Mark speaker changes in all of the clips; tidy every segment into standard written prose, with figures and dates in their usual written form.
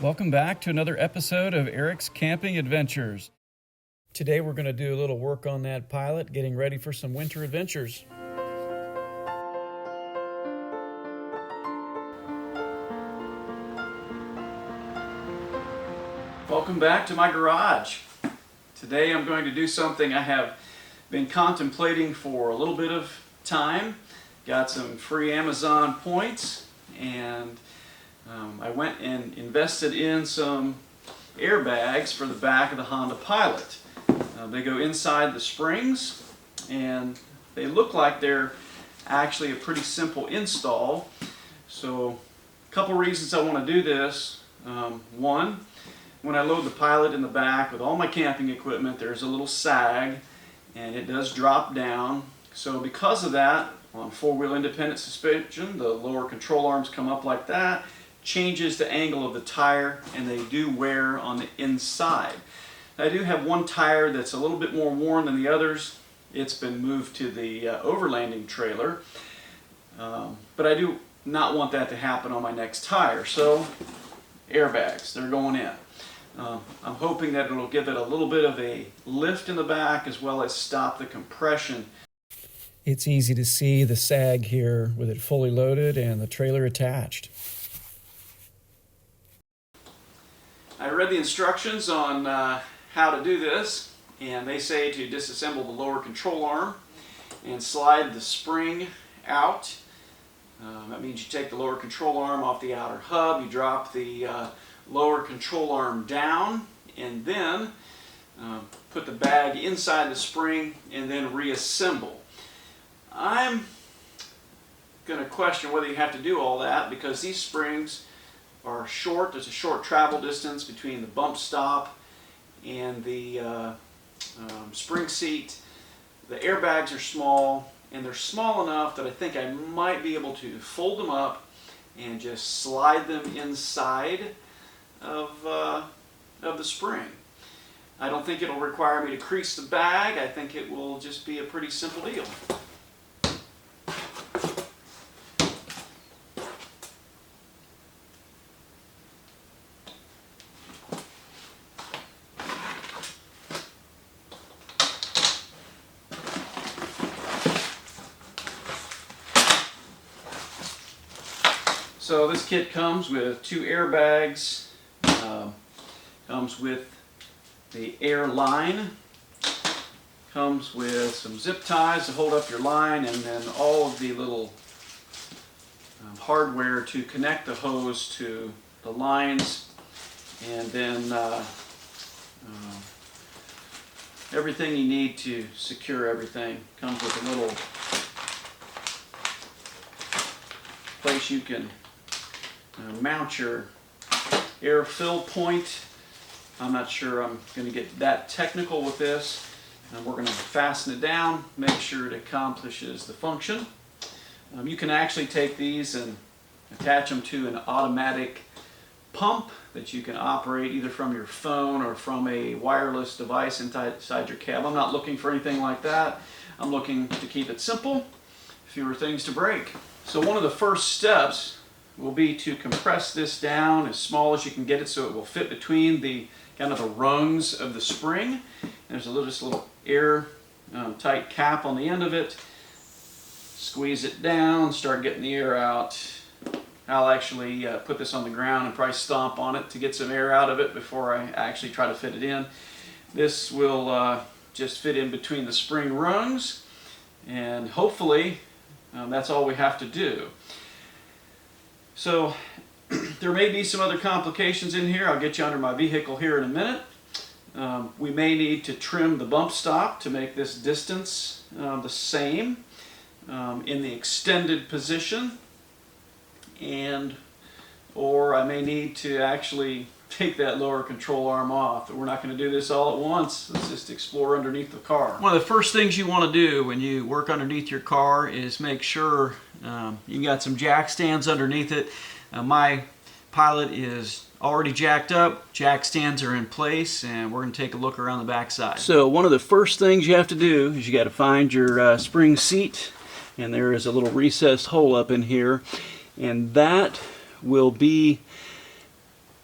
Speaker 1: Welcome back to another episode of Eric's Camping Adventures. Today we're going to do a little work on that pilot, getting ready for some winter adventures. Welcome back to my garage. Today I'm going to do something I have been contemplating for a little bit of time. Got some free Amazon points, and I went and invested in some airbags for the back of the Honda Pilot. They go inside the springs, and they look like they're actually a pretty simple install. So a couple reasons I want to do this. One, when I load the Pilot in the back with all my camping equipment, there's a little sag and it does drop down. So because of that, on four-wheel independent suspension, the lower control arms come up like that, changes the angle of the tire, and they do wear on the inside. I do have one tire that's a little bit more worn than the others. It's been moved to the overlanding trailer, but I do not want that to happen on my next tire. So airbags, they're going in. I'm hoping that it'll give it a little bit of a lift in the back as well as stop the compression. It's easy to see the sag here with it fully loaded and the trailer attached. I read the instructions on how to do this, and they say to disassemble the lower control arm and slide the spring out. That means you take the lower control arm off the outer hub, you drop the lower control arm down, and then put the bag inside the spring and then reassemble. I'm going to question whether you have to do all that because these springs are short. There's a short travel distance between the bump stop and the spring seat. The airbags are small, and they're small enough that I think I might be able to fold them up and just slide them inside of the spring. I don't think it'll require me to crease the bag. I think it will just be a pretty simple deal. So this kit comes with two airbags, comes with the air line, comes with some zip ties to hold up your line, and then all of the little hardware to connect the hose to the lines, and then everything you need to secure everything. Comes with a little place you can mount your air fill point. I'm not sure I'm going to get that technical with this. We're going to fasten it down, make sure it accomplishes the function. You can actually take these and attach them to an automatic pump that you can operate either from your phone or from a wireless device inside your cab. I'm not looking for anything like that. I'm looking to keep it simple, fewer things to break. So one of the first steps will be to compress this down as small as you can get it so it will fit between the kind of the rungs of the spring. There's just a little air tight cap on the end of it. Squeeze it down, start getting the air out. I'll actually put this on the ground and probably stomp on it to get some air out of it before I actually try to fit it in. This will just fit in between the spring rungs, and hopefully that's all we have to do. So there may be some other complications in here. I'll get you under my vehicle here in a minute. We may need to trim the bump stop to make this distance the same in the extended position, or I may need to actually take that lower control arm off. We're not going to do this all at once. Let's just explore underneath the car. One of the first things you want to do when you work underneath your car is make sure you got some jack stands underneath it. My Pilot is already jacked up, jack stands are in place, and we're going to take a look around the back side. So one of the first things you have to do is you got to find your spring seat, and there is a little recessed hole up in here, and that will be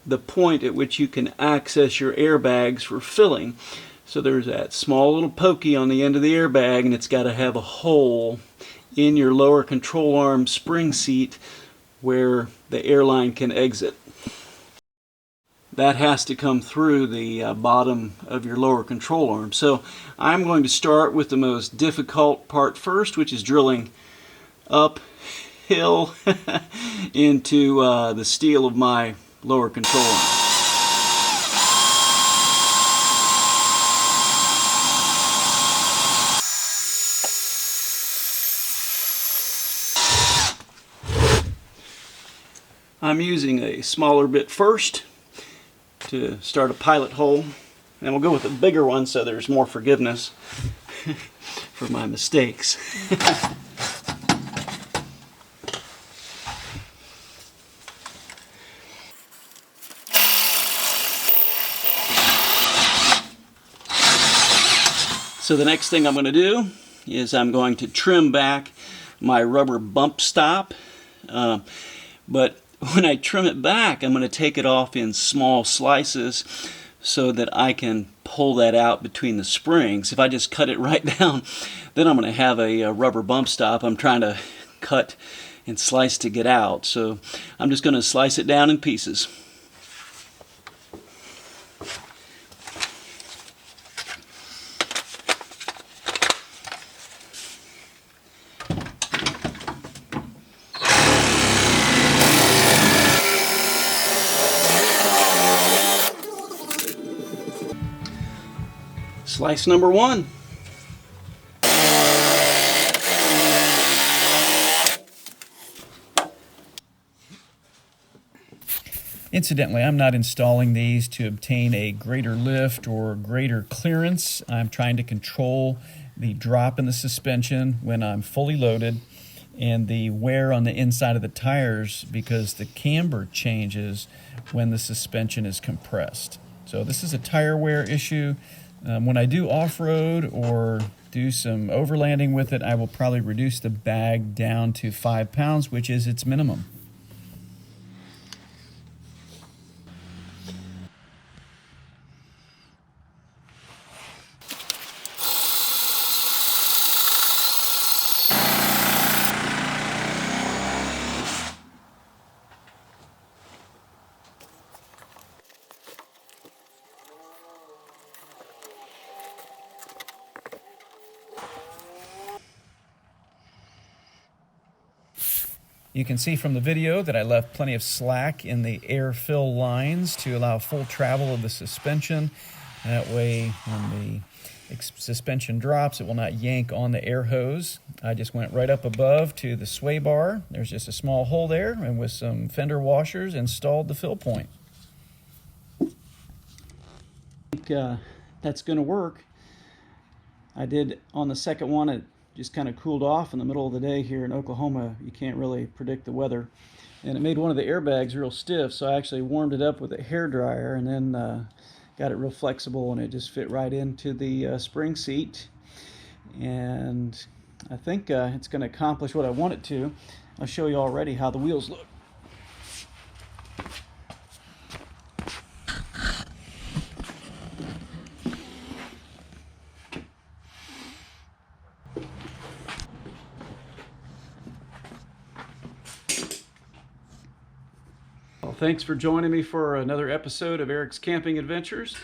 Speaker 1: the point at which you can access your airbags for filling. So there's that small little pokey on the end of the airbag, and it's got to have a hole in your lower control arm spring seat where the airline can exit. That has to come through the bottom of your lower control arm. So I'm going to start with the most difficult part first, which is drilling uphill into the steel of my lower control arm. I'm using a smaller bit first to start a pilot hole, and we'll go with a bigger one so there's more forgiveness for my mistakes. So the next thing I'm going to do is I'm going to trim back my rubber bump stop, but when I trim it back, I'm going to take it off in small slices so that I can pull that out between the springs. If I just cut it right down, then I'm going to have a rubber bump stop I'm trying to cut and slice to get out. So I'm just going to slice it down in pieces. Slice number one. Incidentally, I'm not installing these to obtain a greater lift or greater clearance. I'm trying to control the drop in the suspension when I'm fully loaded and the wear on the inside of the tires because the camber changes when the suspension is compressed. So this is a tire wear issue. When I do off-road or do some overlanding with it, I will probably reduce the bag down to 5 pounds, which is its minimum. You can see from the video that I left plenty of slack in the air fill lines to allow full travel of the suspension. That way, when the suspension drops, it will not yank on the air hose. I just went right up above to the sway bar. There's just a small hole there, and with some fender washers, installed the fill point. I think that's going to work. I did on the second one, it just kind of cooled off in the middle of the day here in Oklahoma. You can't really predict the weather. And it made one of the airbags real stiff, so I actually warmed it up with a hairdryer and then got it real flexible, and it just fit right into the spring seat. And I think it's going to accomplish what I want it to. I'll show you already how the wheels look. Well, thanks for joining me for another episode of Eric's Camping Adventures.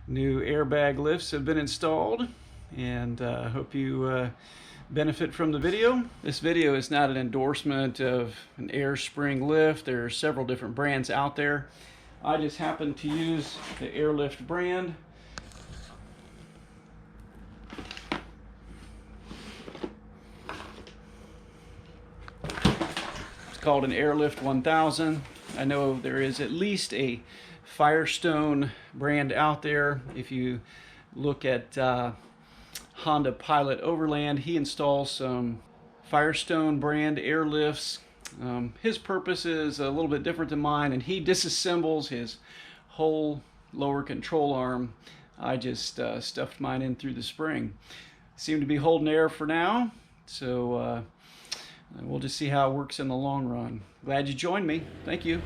Speaker 1: New airbag lifts have been installed, and I hope you benefit from the video. This video is not an endorsement of an air spring lift. There are several different brands out there. I just happen to use the Airlift brand. It's called an Airlift 1000. I know there is at least a Firestone brand out there. If you look at hondapilot Overland, he installs some Firestone brand airlifts. His purpose is a little bit different than mine, and he disassembles his whole lower control arm. I just stuffed mine in through the spring. Seem to be holding air for now, so we'll just see how it works in the long run. Glad you joined me. Thank you.